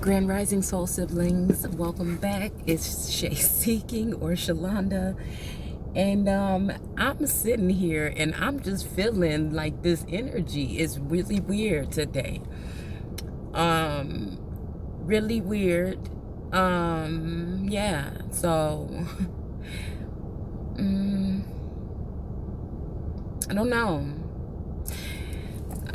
Grand Rising Soul Siblings, welcome back. It's Shay Seeking or Shalonda. And I'm sitting here and I'm just feeling like this energy is really weird today. Really weird. Yeah, so I don't know.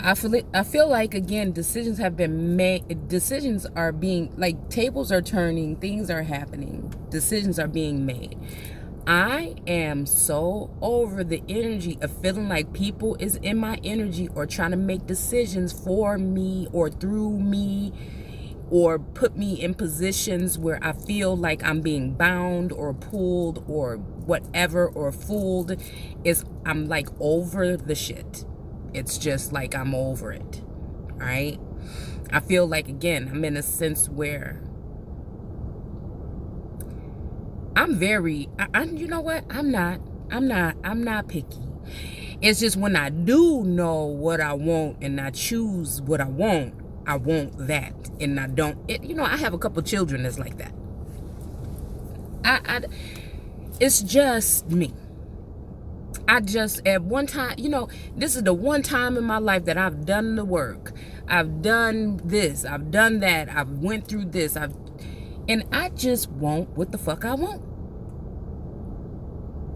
I feel like, again, decisions have been made. Decisions are being, like, tables are turning, things are happening, decisions are being made. I am so over the energy of feeling like people is in my energy or trying to make decisions for me or through me or put me in positions where I feel like I'm being bound or pulled or whatever or fooled. I'm like over the shit. It's just like I'm over it, all right? I feel like, again, I'm in a sense where I'm very, you know what? I'm not picky. It's just when I do know what I want and I choose what I want that. And I don't, I have a couple children that's like that. It's just me. At one time, this is the one time in my life that I've done the work. I've done this. I've done that. I've went through this. And I just want what the fuck I want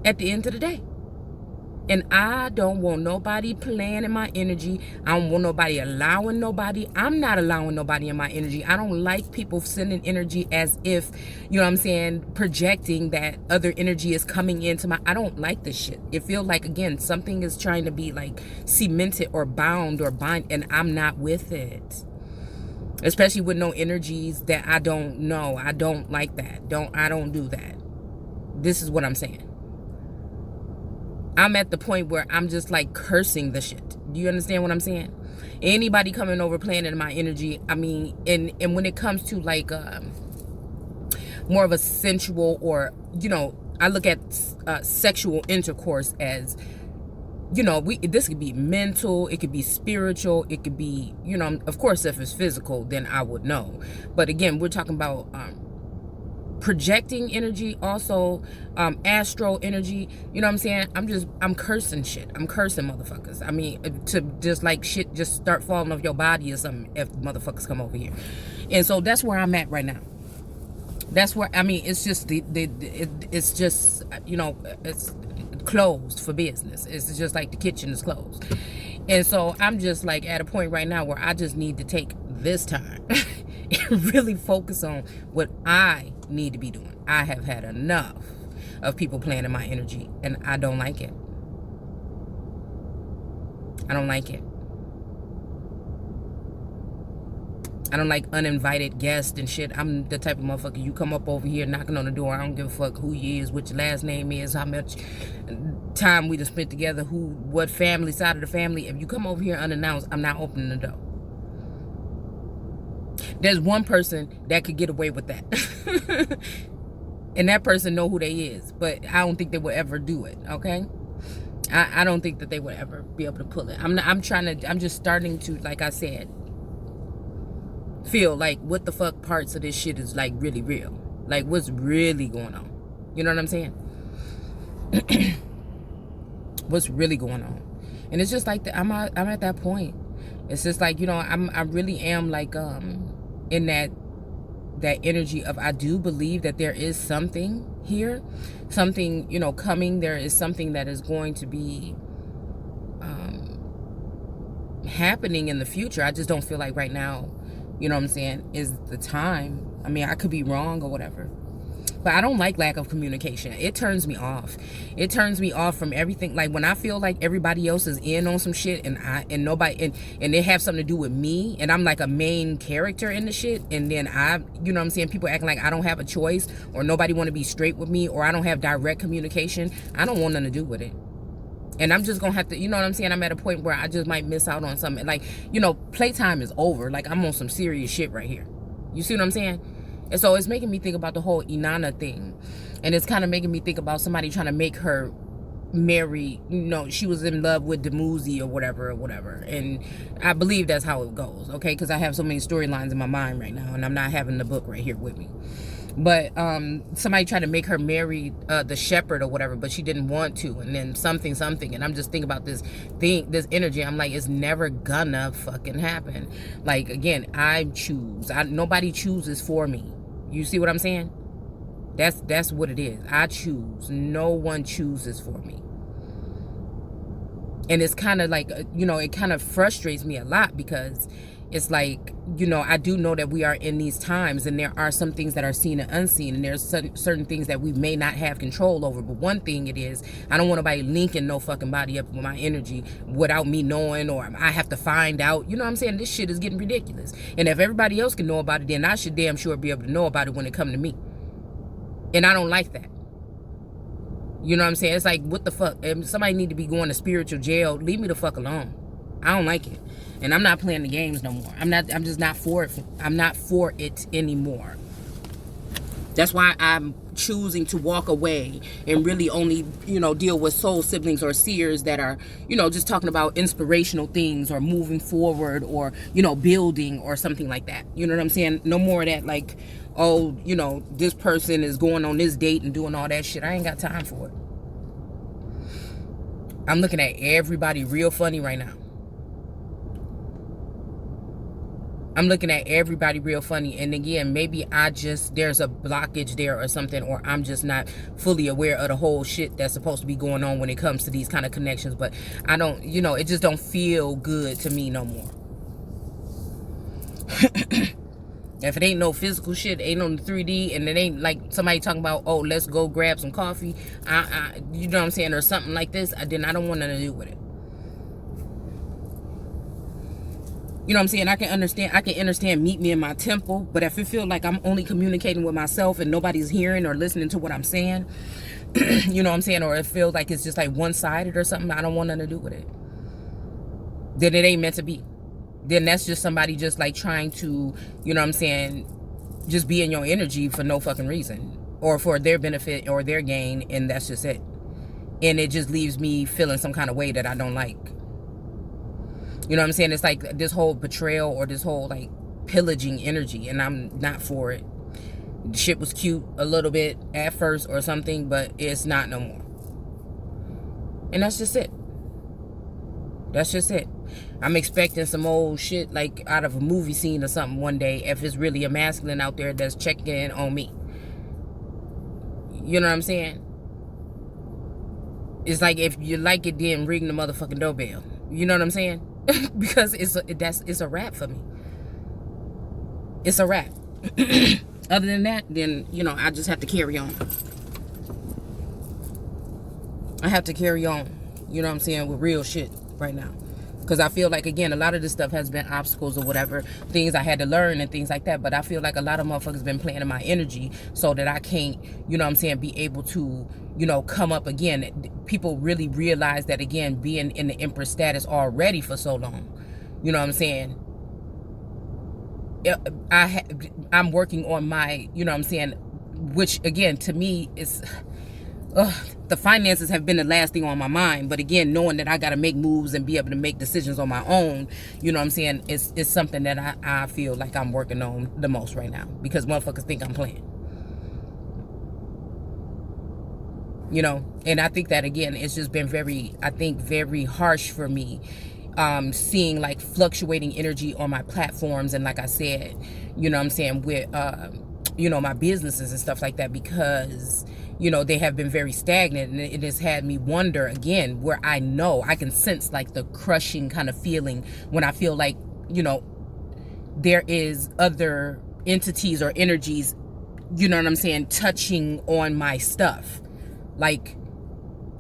at the end of the day. And I don't want nobody playing in my energy. I don't want nobody allowing nobody. I'm not allowing nobody in my energy. I don't like people sending energy as if, projecting that other energy is coming into I don't like this shit. It feels like, again, something is trying to be like cemented or bound or bind, and I'm not with it. Especially with no energies that I don't know. I don't like that. I don't do that. This is what I'm saying. I'm at the point where I'm just like cursing the shit. Do you understand what I'm saying? Anybody coming over playing in my energy, I mean, and when it comes to like more of a sensual or, I look at sexual intercourse as, this could be mental, it could be spiritual, it could be, of course, if it's physical, then I would know. But again, we're talking about projecting energy, also astral energy. You know what I'm saying? I'm cursing shit. I'm cursing motherfuckers. I mean, to just like shit just start falling off your body or something if motherfuckers come over here. And so that's where I'm at right now. That's where, I mean, it's just it's just, it's closed for business. It's just like the kitchen is closed. And so I'm just like at a point right now where I just need to take this time and really focus on what I need to be doing. I have had enough of people playing in my energy, and I don't like it. I don't like it. I don't like uninvited guests and shit. I'm the type of motherfucker, you come up over here knocking on the door, I don't give a fuck who you is, what your last name is, how much time we just spent together, what family, side of the family. If you come over here unannounced, I'm not opening the door. There's one person that could get away with that. And that person know who they is. But I don't think they would ever do it, okay? I don't think that they would ever be able to pull it. I'm just starting to, like I said, feel like what the fuck parts of this shit is like really real. Like what's really going on. You know what I'm saying? What's really going on. And it's just like I'm at that point. It's just like, I really am like in that energy of, I do believe that there is something here, something, coming. There is something that is going to be happening in the future. I just don't feel like right now, you know what I'm saying, is the time. I mean, I could be wrong or whatever. But I don't like lack of communication. It turns me off. It turns me off from everything. Like when I feel like everybody else is in on some shit and nobody and they have something to do with me and I'm like a main character in the shit, and then you know what I'm saying, people acting like I don't have a choice or nobody want to be straight with me or I don't have direct communication. I don't want nothing to do with it. And I'm just gonna have to, you know what I'm saying, I'm at a point where I just might miss out on something. Like, playtime is over. Like I'm on some serious shit right here. You see what I'm saying? And so it's making me think about the whole Inanna thing. And it's kind of making me think about somebody trying to make her married, she was in love with Demuzi or whatever, and I believe that's how it goes, okay, because I have so many storylines in my mind right now, and I'm not having the book right here with me. But somebody tried to make her marry the shepherd or whatever, but she didn't want to, and then something, and I'm just thinking about this energy. I'm like, it's never gonna fucking happen. Like, again, I choose. Nobody chooses for me. You see what I'm saying? That's what it is. I choose. No one chooses for me. And it's kind of like, it kind of frustrates me a lot, because it's like, I do know that we are in these times, and there are some things that are seen and unseen, and there's certain things that we may not have control over. But one thing it is, I don't want nobody linking no fucking body up with my energy without me knowing, or I have to find out. You know what I'm saying? This shit is getting ridiculous. And if everybody else can know about it, then I should damn sure be able to know about it when it comes to me. And I don't like that. You know what I'm saying? It's like, what the fuck? If somebody need to be going to spiritual jail, leave me the fuck alone. I don't like it. And I'm not playing the games no more. I'm just not for it. I'm not for it anymore. That's why I'm choosing to walk away and really only, deal with soul siblings or seers that are, just talking about inspirational things or moving forward or, building or something like that. You know what I'm saying? No more of that, like, oh, this person is going on this date and doing all that shit. I ain't got time for it. I'm looking at everybody real funny right now. I'm looking at everybody real funny. And again, maybe there's a blockage there or something, or I'm just not fully aware of the whole shit that's supposed to be going on when it comes to these kind of connections. But I don't, it just don't feel good to me no more. If it ain't no physical shit, ain't on the 3D, and it ain't like somebody talking about, oh, let's go grab some coffee, you know what I'm saying, or something like this, then I don't want nothing to do with it. You know what I'm saying? I can understand meet me in my temple, but if it feels like I'm only communicating with myself and nobody's hearing or listening to what I'm saying, you know what I'm saying, or it feels like it's just like one-sided or something, I don't want nothing to do with it. Then it ain't meant to be. Then that's just somebody just like trying to, you know what I'm saying, just be in your energy for no fucking reason, or for their benefit or their gain, and that's just it. And it just leaves me feeling some kind of way that I don't like. You know what I'm saying? It's like this whole betrayal or this whole like pillaging energy, and I'm not for it. The shit was cute a little bit at first or something, but it's not no more. And that's just it. That's just it. I'm expecting some old shit like out of a movie scene or something one day, if it's really a masculine out there that's checking in on me. You know what I'm saying? It's like, if you like it, then ring the motherfucking doorbell. You know what I'm saying? Because it's a wrap for me. It's a wrap. Other than that, then, I just have to carry on. I have to carry on, you know what I'm saying, with real shit right now. Because I feel like, again, a lot of this stuff has been obstacles or whatever, things I had to learn and things like that. But I feel like a lot of motherfuckers been playing in my energy so that I can't, you know what I'm saying, be able to, come up again. People really realize that, again, being in the Empress status already for so long, you know what I'm saying, I'm working on my, you know what I'm saying, which, again, to me is... the finances have been the last thing on my mind, but again, knowing that I got to make moves and be able to make decisions on my own, you know what I'm saying, it's something that I feel like I'm working on the most right now, because motherfuckers think I'm playing, and I think that, again, it's just been very harsh for me, seeing like fluctuating energy on my platforms, and like I said, you know what I'm saying, with my businesses and stuff like that, because they have been very stagnant, and it has had me wonder, again, where I know I can sense like the crushing kind of feeling when I feel like, there is other entities or energies, you know what I'm saying, touching on my stuff, like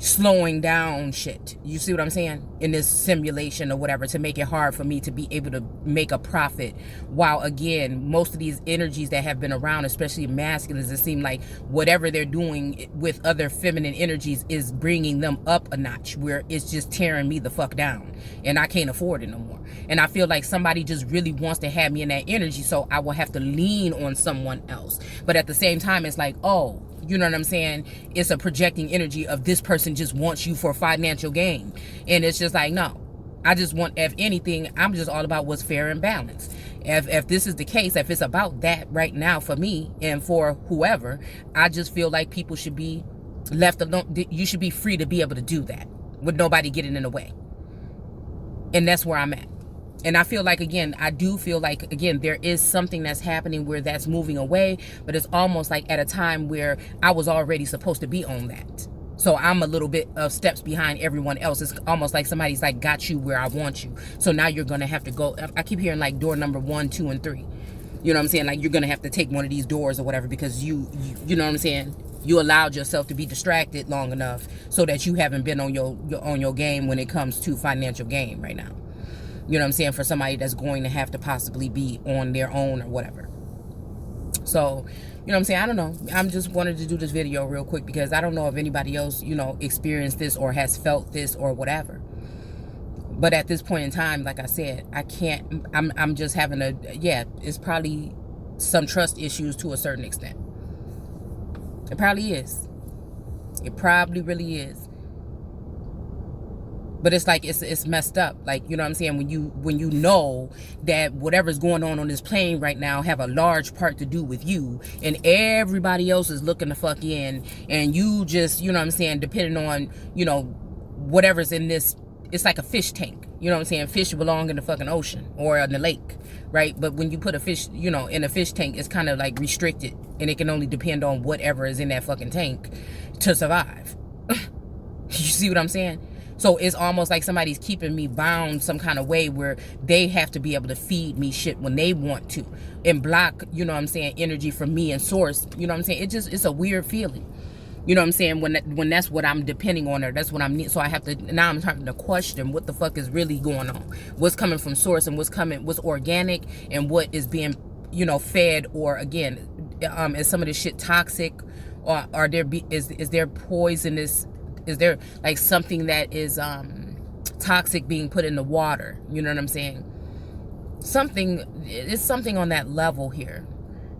slowing down shit. You see what I'm saying? In this simulation or whatever, to make it hard for me to be able to make a profit. While, again, most of these energies that have been around, especially masculines, it seem like whatever they're doing with other feminine energies is bringing them up a notch, where it's just tearing me the fuck down, and I can't afford it no more. And I feel like somebody just really wants to have me in that energy, so I will have to lean on someone else. But at the same time, it's like, oh, you know what I'm saying, it's a projecting energy of this person just wants you for financial gain. And it's just like, no, I just want, if anything, I'm just all about what's fair and balanced. If this is the case, if it's about that right now for me and for whoever, I just feel like people should be left alone. You should be free to be able to do that with nobody getting in the way. And that's where I'm at. And I feel like, again, I do feel like, again, there is something that's happening where that's moving away, but it's almost like at a time where I was already supposed to be on that. So I'm a little bit of steps behind everyone else. It's almost like somebody's like got you where I want you. So now you're going to have to go. I keep hearing like door number 1, 2, and 3. You know what I'm saying? Like you're going to have to take one of these doors or whatever because you know what I'm saying? You allowed yourself to be distracted long enough so that you haven't been on your game when it comes to financial gain right now. You know what I'm saying? For somebody that's going to have to possibly be on their own or whatever. So, you know what I'm saying? I don't know. I'm just wanted to do this video real quick because I don't know if anybody else, you know, experienced this or has felt this or whatever. But at this point in time, like I said, I can't, I'm just having it's probably some trust issues to a certain extent. It probably is. It probably really is. But it's like it's messed up. Like, you know what I'm saying? When you know that whatever's going on this plane right now have a large part to do with you, and everybody else is looking the fuck in, and you just, you know what I'm saying, depending on, you know, whatever's in this, it's like a fish tank. You know what I'm saying? Fish belong in the fucking ocean or in the lake, right? But when you put a fish, you know, in a fish tank, it's kind of like restricted, and it can only depend on whatever is in that fucking tank to survive. You see what I'm saying? So it's almost like somebody's keeping me bound some kind of way where they have to be able to feed me shit when they want to and block, you know what I'm saying, energy from me and source. You know what I'm saying? It's a weird feeling. You know what I'm saying? When that's what I'm depending on, or that's what I'm need. So I have to, now I'm starting to question what the fuck is really going on. What's coming from source and what's organic and what is being, you know, fed, or again, is some of this shit toxic, or is there poisonous? Is there like something that is toxic being put in the water? You know what I'm saying? It's something on that level here.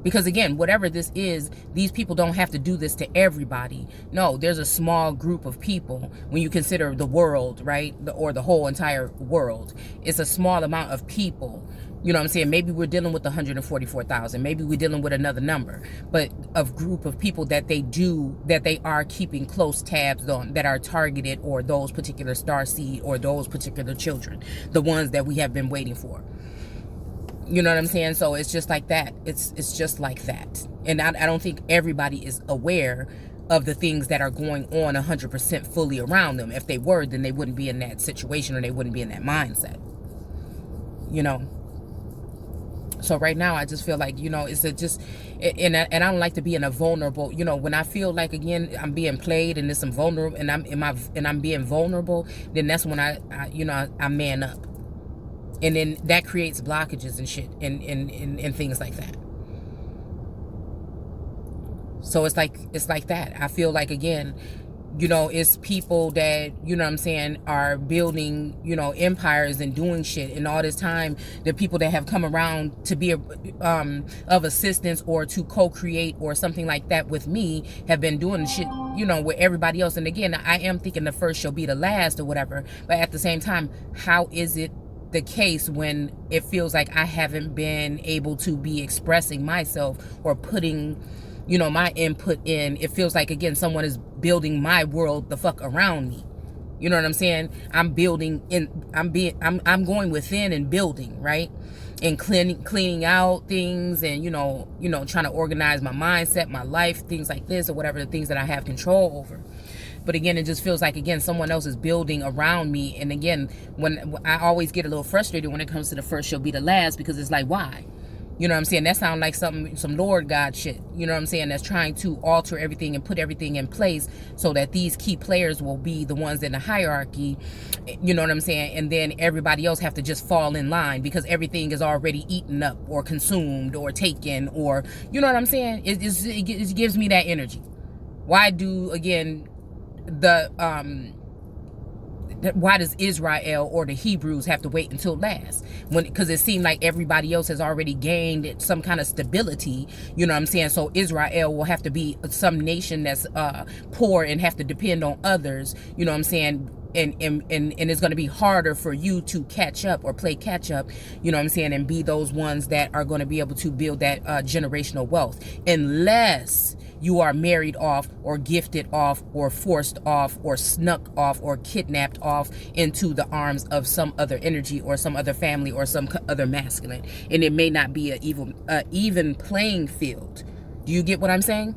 Because again, whatever this is, these people don't have to do this to everybody. No, there's a small group of people when you consider the world, right? Or the whole entire world. It's a small amount of people. You know what I'm saying? Maybe we're dealing with 144,000. Maybe we're dealing with another number. But a group of people that they are keeping close tabs on, that are targeted, or those particular starseed or those particular children. The ones that we have been waiting for. You know what I'm saying? So it's just like that. It's just like that. And I don't think everybody is aware of the things that are going on 100% fully around them. If they were, then they wouldn't be in that situation, or they wouldn't be in that mindset. You know? So right now, I just feel like, you know, and I don't like to be in a vulnerable, you know, when I feel like, again, I'm being played and there's some vulnerable, and I'm being vulnerable, then that's when I man up. And then that creates blockages and shit and things like that. So it's like that. I feel like, again, you know, it's people that, you know what I'm saying, are building, you know, empires and doing shit. And all this time, the people that have come around to be of assistance or to co-create or something like that with me have been doing shit, you know, with everybody else. And again, I am thinking the first shall be the last or whatever. But at the same time, how is it the case when it feels like I haven't been able to be expressing myself or putting, you know, my input in? It feels like, again, someone is building my world the fuck around me. You know what I'm saying? I'm going within and building, right? And cleaning out things, and you know, trying to organize my mindset, my life, things like this, or whatever, the things that I have control over. But again, it just feels like, again, someone else is building around me. And again, when I always get a little frustrated when it comes to the first shall be the last, because it's like, why? You know what I'm saying? That sounds like some Lord God shit. You know what I'm saying? That's trying to alter everything and put everything in place so that these key players will be the ones in the hierarchy. You know what I'm saying? And then everybody else have to just fall in line because everything is already eaten up or consumed or taken, or, you know what I'm saying? It gives me that energy. Why do, again, Why does Israel or the Hebrews have to wait until last? Because it seemed like everybody else has already gained some kind of stability, you know what I'm saying? So Israel will have to be some nation that's poor and have to depend on others, you know what I'm saying? And it's going to be harder for you to catch up or play catch up, you know what I'm saying, and be those ones that are going to be able to build that generational wealth, unless you are married off or gifted off or forced off or snuck off or kidnapped off into the arms of some other energy or some other family or some other masculine, and it may not be a even playing field. Do you get what I'm saying?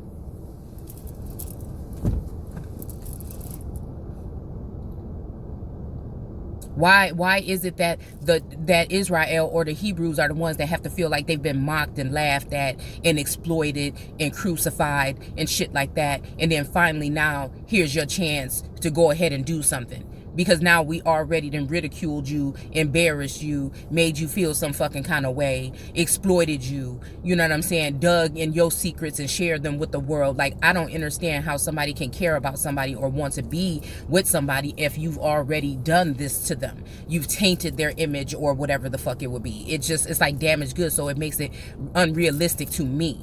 Why is it that that Israel or the Hebrews are the ones that have to feel like they've been mocked and laughed at and exploited and crucified and shit like that, and then finally now here's your chance to go ahead and do something? Because now we already done ridiculed you, embarrassed you, made you feel some fucking kind of way, exploited you, you know what I'm saying, dug in your secrets and shared them with the world. Like, I don't understand how somebody can care about somebody or want to be with somebody if you've already done this to them. You've tainted their image or whatever the fuck it would be. It's like damaged goods, so it makes it unrealistic to me.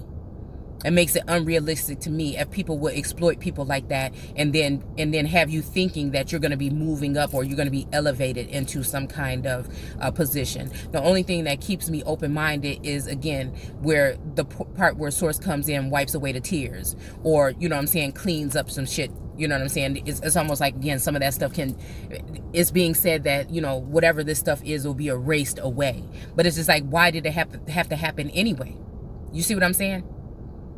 It makes it unrealistic to me if people would exploit people like that and then have you thinking that you're going to be moving up or you're going to be elevated into some kind of position. The only thing that keeps me open-minded is, again, where the part where Source comes in, wipes away the tears, or, you know what I'm saying, cleans up some shit. You know what I'm saying? It's almost like, again, some of that stuff it's being said that, you know, whatever this stuff is will be erased away. But it's just like, why did it have to happen anyway? You see what I'm saying?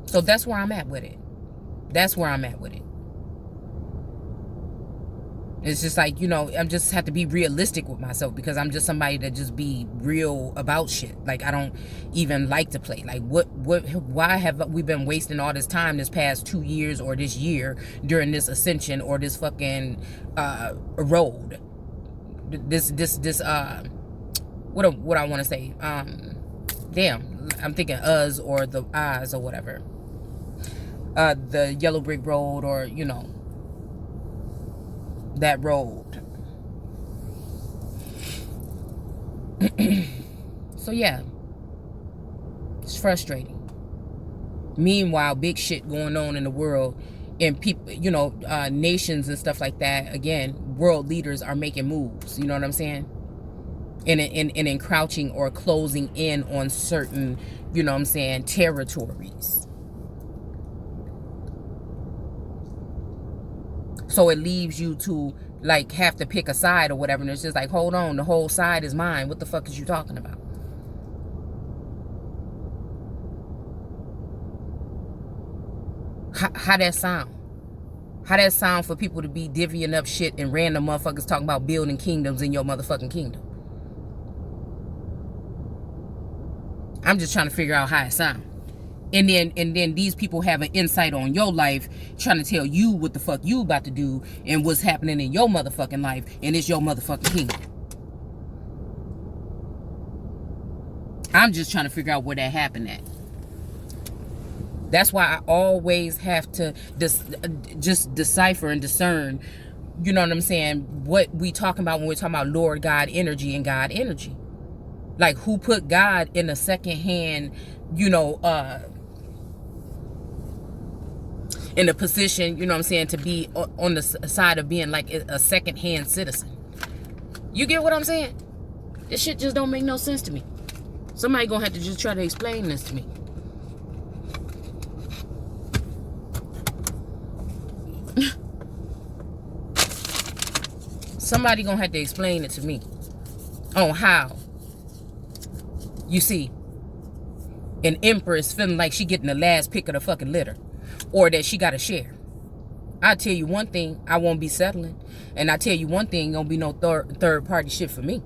So that's where I'm at with it. That's where I'm at with it. It's just like, you know, I just have to be realistic with myself, because I'm just somebody that just be real about shit. Like, I don't even like to play. Like, why have we been wasting all this time this past 2 years or this year during this ascension or this fucking road? What I want to say? Damn, I'm thinking us or the eyes or whatever. The yellow brick road, or, you know, that road. So yeah, it's frustrating. Meanwhile, big shit going on in the world, and people, you know, nations and stuff like that. Again, world leaders are making moves, you know what I'm saying, and encroaching or closing in on certain, you know what I'm saying, territories. So it leaves you to, like, have to pick a side or whatever. And it's just like, hold on, the whole side is mine. What the fuck is you talking about? How that sound? How that sound for people to be divvying up shit and random motherfuckers talking about building kingdoms in your motherfucking kingdom? I'm just trying to figure out how it sounds. And then these people have an insight on your life, trying to tell you what the fuck you about to do and what's happening in your motherfucking life, and it's your motherfucking kingdom. I'm just trying to figure out where that happened at. That's why I always have to just decipher and discern, you know what I'm saying, what we talking about when we're talking about Lord God energy and God energy. Like, who put God in a second-hand, you know, in a position, you know what I'm saying, to be on the side of being like a second-hand citizen. You get what I'm saying? This shit just don't make no sense to me. Somebody gonna have to just try to explain this to me. Somebody gonna have to explain it to me on how, you see, an empress feeling like she getting the last pick of the fucking litter, or that she got to share. I tell you one thing, I won't be settling, and I tell you one thing, gonna be no third party shit for me.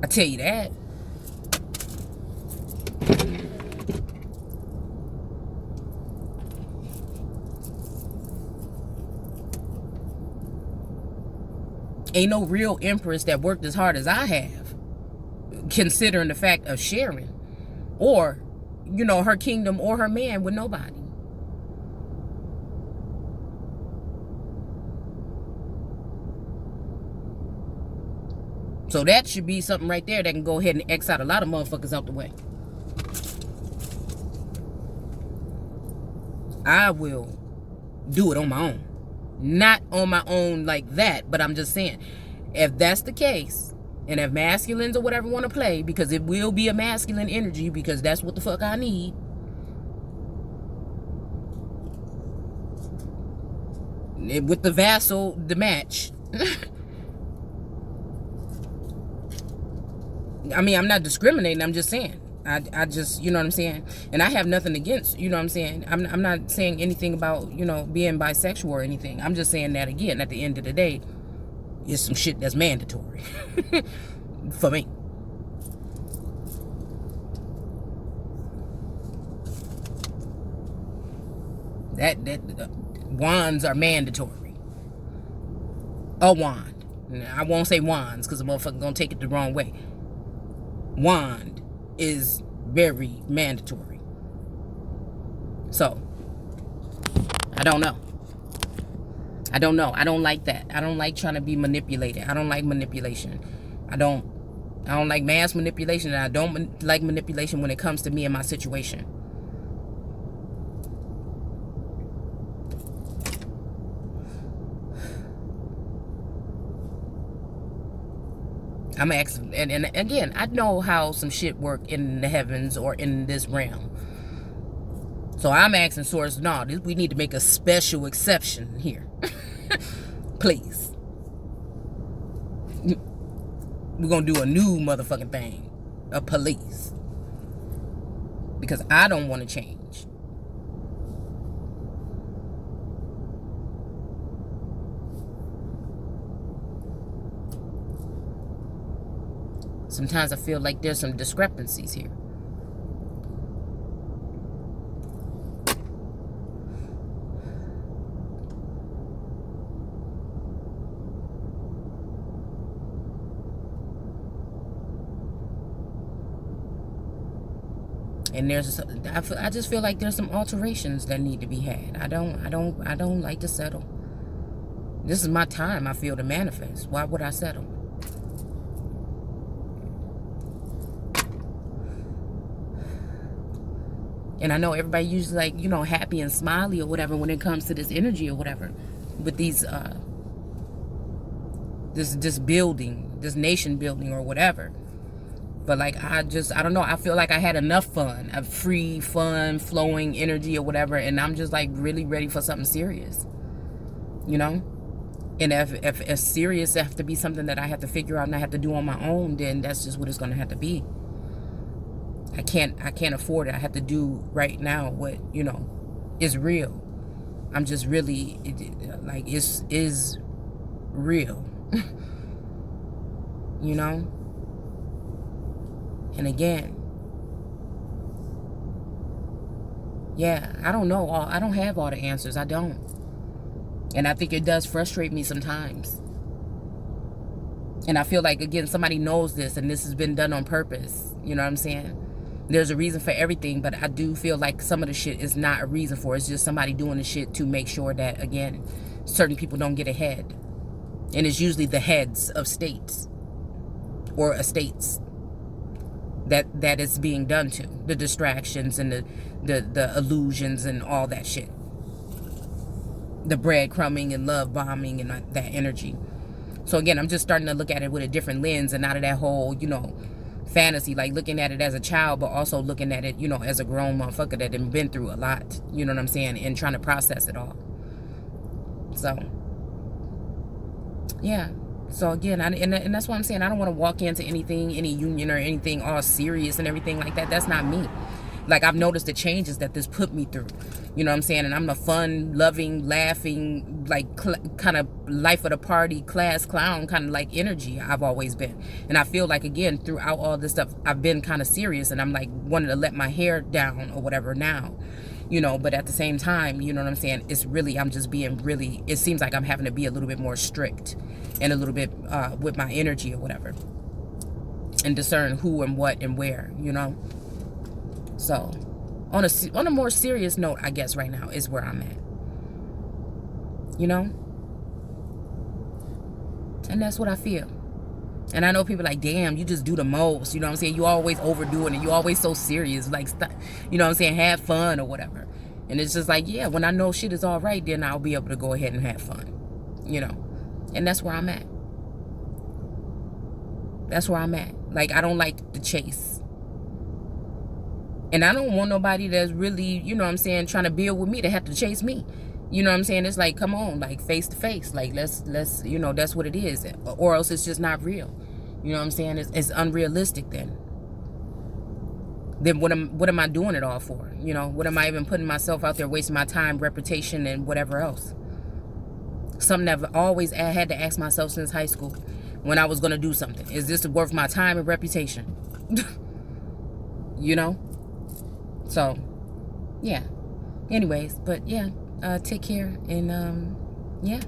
I tell you that. Ain't no real empress that worked as hard as I have, considering the fact of sharing, or, you know, her kingdom or her man with nobody. So that should be something right there that can go ahead and X out a lot of motherfuckers out the way. I will do it on my own. Not on my own like that, but I'm just saying, if that's the case, and if masculines or whatever want to play, because it will be a masculine energy, because that's what the fuck I need. With the vassal, the match. I mean, I'm not discriminating. I'm just saying. I just, you know what I'm saying? And I have nothing against, you know what I'm saying? I'm not saying anything about, you know, being bisexual or anything. I'm just saying that, again, at the end of the day, it's some shit that's mandatory. For me. That wands are mandatory. A wand. I won't say wands because the motherfucker gonna take it the wrong way. Wand is very mandatory. So, I don't know. I don't like that. I don't like trying to be manipulated. I don't like manipulation. I don't like mass manipulation, and I don't like manipulation when it comes to me and my situation. I'm asking, and again, I know how some shit work in the heavens or in this realm. So I'm asking Source, no, we need to make a special exception here. Please. We're going to do a new motherfucking thing. A police. Because I don't want to change. Sometimes I feel like there's some discrepancies here. And I just feel like there's some alterations that need to be had. I don't like to settle. This is my time, I feel, to manifest. Why would I settle? And I know everybody usually like, you know, happy and smiley or whatever when it comes to this energy or whatever. With these, this building, this nation building or whatever. But like, I don't know. I feel like I had enough fun, a free, fun, flowing energy or whatever. And I'm just like really ready for something serious, you know? And if serious have to be something that I have to figure out and I have to do on my own, then that's just what it's going to have to be. I can't afford it. I have to do right now what, you know, is real. I'm just really, like, is real. You know? And again, yeah, I don't know. I don't have all the answers. I don't. And I think it does frustrate me sometimes. And I feel like, again, somebody knows this and this has been done on purpose. You know what I'm saying? There's a reason for everything, but I do feel like some of the shit is not a reason for it. It's just somebody doing the shit to make sure that, again, certain people don't get ahead. And it's usually the heads of states or estates that it's being done to. The distractions and the illusions and all that shit. The breadcrumbing and love bombing and that energy. So again, I'm just starting to look at it with a different lens and out of that whole, you know, fantasy, like looking at it as a child, but also looking at it, you know, as a grown motherfucker that had been through a lot, you know what I'm saying, and trying to process it all. So, yeah. So again, and that's what I'm saying. I don't want to walk into anything, any union or anything all serious and everything like that. That's not me. Like, I've noticed the changes that this put me through. You know what I'm saying? And I'm a fun, loving, laughing, like, kind of life of the party, class clown kind of like energy I've always been. And I feel like, again, throughout all this stuff, I've been kind of serious. And I'm like, wanting to let my hair down or whatever now. You know, but at the same time, you know what I'm saying? It's really, I'm just being really, it seems like I'm having to be a little bit more strict and a little bit with my energy or whatever. And discern who and what and where, you know? So, on a more serious note, I guess right now is where I'm at. You know? And that's what I feel. And I know people like, damn, you just do the most. You know what I'm saying? You always overdo it and you always so serious. Like, you know what I'm saying? Have fun or whatever. And it's just like, yeah, when I know shit is all right, then I'll be able to go ahead and have fun. You know? And that's where I'm at. That's where I'm at. Like, I don't like the chase. And I don't want nobody that's really, you know what I'm saying, trying to build with me to have to chase me. You know what I'm saying? It's like, come on, like face to face. Like, let's, you know, that's what it is. Or else it's just not real. You know what I'm saying? It's unrealistic then. Then what am I doing it all for? You know, what am I even putting myself out there, wasting my time, reputation, and whatever else? Something that I've always had to ask myself since high school when I was going to do something. Is this worth my time and reputation? You know? So, yeah. Anyways, but yeah, take care and yeah.